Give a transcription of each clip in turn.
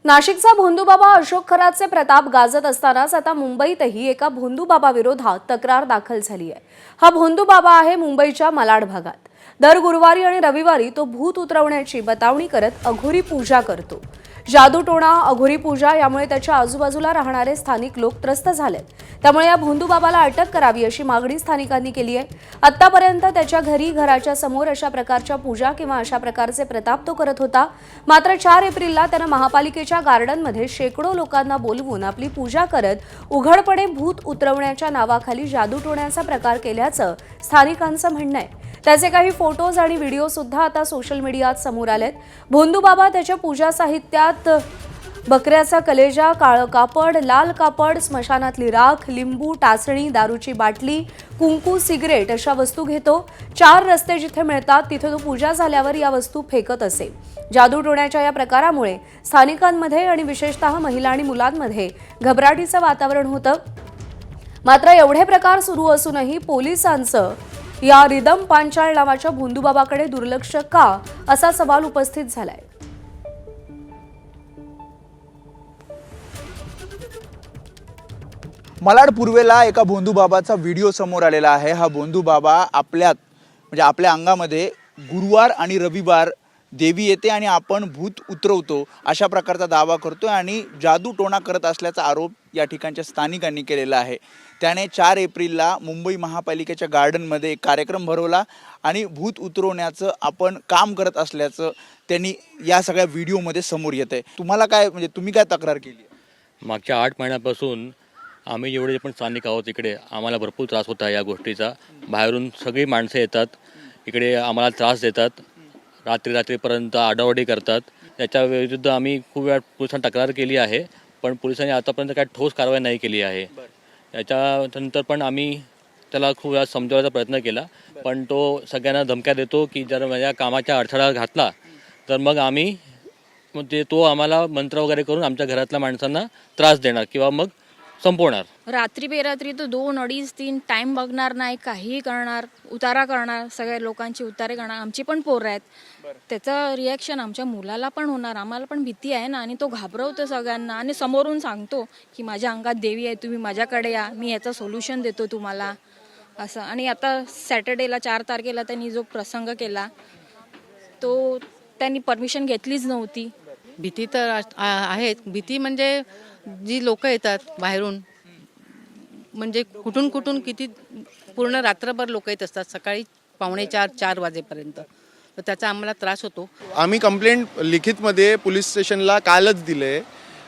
नाशिकचा भोंदूबाबा अशोक खरातचे प्रताप गाजत असतानाच आता मुंबईतही एका भोंदूबाबा विरोधात तक्रार दाखल झाली आहे। हा भोंदूबाबा आहे मुंबईच्या मालाड भागात। दर गुरुवारी आणि रविवारी तो भूत उतरवण्याची बतावणी करत अघोरी पूजा करतो। जादूटोणा, अघोरी पूजा यामुळे त्याच्या आजूबाजूला राहणारे स्थानिक लोक त्रस्त झालेत। त्यामुळे या भोंदूबाबाला अटक करावी अशी मागणी स्थानिकांनी केली आहे। आतापर्यंत त्याच्या घराच्या समोर अशा प्रकारच्या पूजा किंवा अशा प्रकारचे प्रताप तो करत होता। मात्र 4 एप्रिलला त्याने महापालिकेच्या गार्डनमध्ये शेकडो लोकांना बोलवून आपली पूजा करत उघडपणे भूत उतरवण्याच्या नावाखाली जादूटोण्याचा प्रकार केल्याचं स्थानिकांचं म्हणणं आहे। त्याचे काही फोटोज आणि व्हिडिओ सुद्धा आता सोशल मीडियात समोर आलेत। भोंदूबाबा त्याच्या पूजा साहित्यात बकऱ्याचा कलेजा, काळं कापड, लाल कापड, स्मशानातली राख, लिंबू, टाचणी, दारूची बाटली, कुंकू, सिगरेट अशा वस्तू घेतो। 4 रस्ते जिथे मिळतात तिथे तो पूजा झाल्यावर या वस्तू फेकत असे। जादूटोण्याच्या या प्रकारामुळे स्थानिकांमध्ये आणि विशेषतः महिला आणि मुलांमध्ये घबराटीचं वातावरण होतं। मात्र एवढे प्रकार सुरू असूनही पोलिसांचं या रिदम पांचाळ नावाच्या भोंदूबाबाकडे दुर्लक्ष का, असा सवाल उपस्थित झालाय। मालाड पूर्वेला एका भोंदूबाबाचा व्हिडिओ समोर आलेला आहे। हा भोंदूबाबा आपल्या अंगामध्ये गुरुवार आणि रविवार देवी येते आणि आपण भूत उतरवतो अशा प्रकारचा दावा करतो आणि जादूटोणा करत असल्याचा आरोप या ठिकाणच्या स्थानिकांनी केलेला आहे। त्याने 4 एप्रिलला मुंबई महापालिकेच्या गार्डनमध्ये एक कार्यक्रम भरवला आणि भूत उतरवण्याचं आपण काम करत असल्याचं त्यांनी या सगळ्या व्हिडिओमध्ये समोर येतंय। तुम्हाला काय तुम्ही काय तक्रार केली? मागच्या 8 महिन्यापासून आम्ही जेवढे पण स्थानिक आहोत इकडे आम्हाला भरपूर त्रास होता या गोष्टीचा। बाहेरून सगळी माणसं येतात, इकडे आम्हाला त्रास देतात, रात्रीपर्यंत आडावडी करतात। त्याच्या विरुद्ध आम्ही खूप वेळा पोलिसांना तक्रार केली आहे, पण पोलिसांनी आतापर्यंत काही ठोस कारवाई नाही केली आहे। त्याच्यानंतर पण आम्ही त्याला खूप वेळा समजवायचा प्रयत्न केला, पण तो सगळ्यांना धमक्या देतो की जर माझ्या कामाच्या अडथळा घातला तर मग तो आम्हाला मंत्र वगैरे करून आमच्या घरातल्या माणसांना त्रास देणार किंवा मग संपवणार। रात्री बेरात्री तो 2, 2:30, 3 टाइम बघणार नाही, काही करणार, उतारा करणार, सगळ्या लोकांची उतारे करणार। आमची पण पोरं आहेत, त्याचं रिॲक्शन आमच्या मुलाला पण होणार, आम्हाला पण भीती आहे ना। आणि तो घाबरवतो सगळ्यांना आणि समोरून सांगतो की माझ्या अंगात देवी आहे, तुम्ही माझ्याकडे या, मी याचं सोल्युशन देतो तुम्हाला असं। आणि आता सॅटर्डेला 4 तारखेला त्यांनी जो प्रसंग केला तो त्यांनी परमिशन घेतलीच नव्हती। भीती तर आहेत। भीती म्हणजे जी लोक येतात बाहेरून, म्हणजे कुठून किती पूर्ण रात्रभर लोक येत असतात, सकाळी 3:45-4 वाजेपर्यंत, तर त्याचा आम्हाला त्रास होतो। आम्ही कंप्लेंट लिखितमध्ये पोलीस स्टेशनला कालच दिले।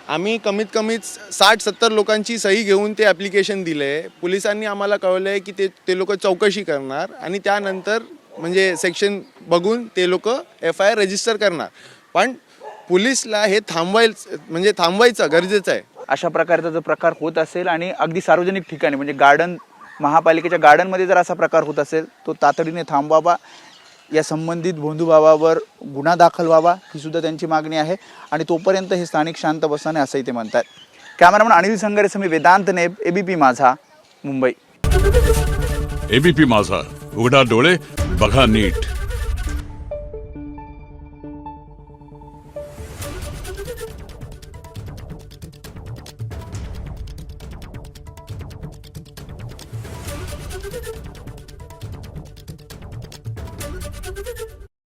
आम्ही कमीत कमी 60-70 लोकांची सही घेऊन ते ॲप्लिकेशन दिले। पोलिसांनी आम्हाला कळवलं आहे की ते लोक चौकशी करणार आणि त्यानंतर म्हणजे सेक्शन बघून ते लोक FIR रजिस्टर करणार। पण पोलिसला हे थांबवायचं गरजेचं आहे। अशा प्रकारचा जर प्रकार होत असेल आणि अगदी सार्वजनिक ठिकाणी म्हणजे महापालिकेच्या गार्डनमध्ये जर असा प्रकार होत असेल तो तातडीने थांबवावा, या संबंधित भोंदूबाबावर गुन्हा दाखल व्हावा ही सुद्धा त्यांची मागणी आहे। आणि तोपर्यंत हे स्थानिक शांत बसणे असंही ते म्हणतात। कॅमेरामन अनिल संगरेसह मी वेदांत नेब, ABP माझा, मुंबई। ABP माझा, उघडा डोळे बघा नीट।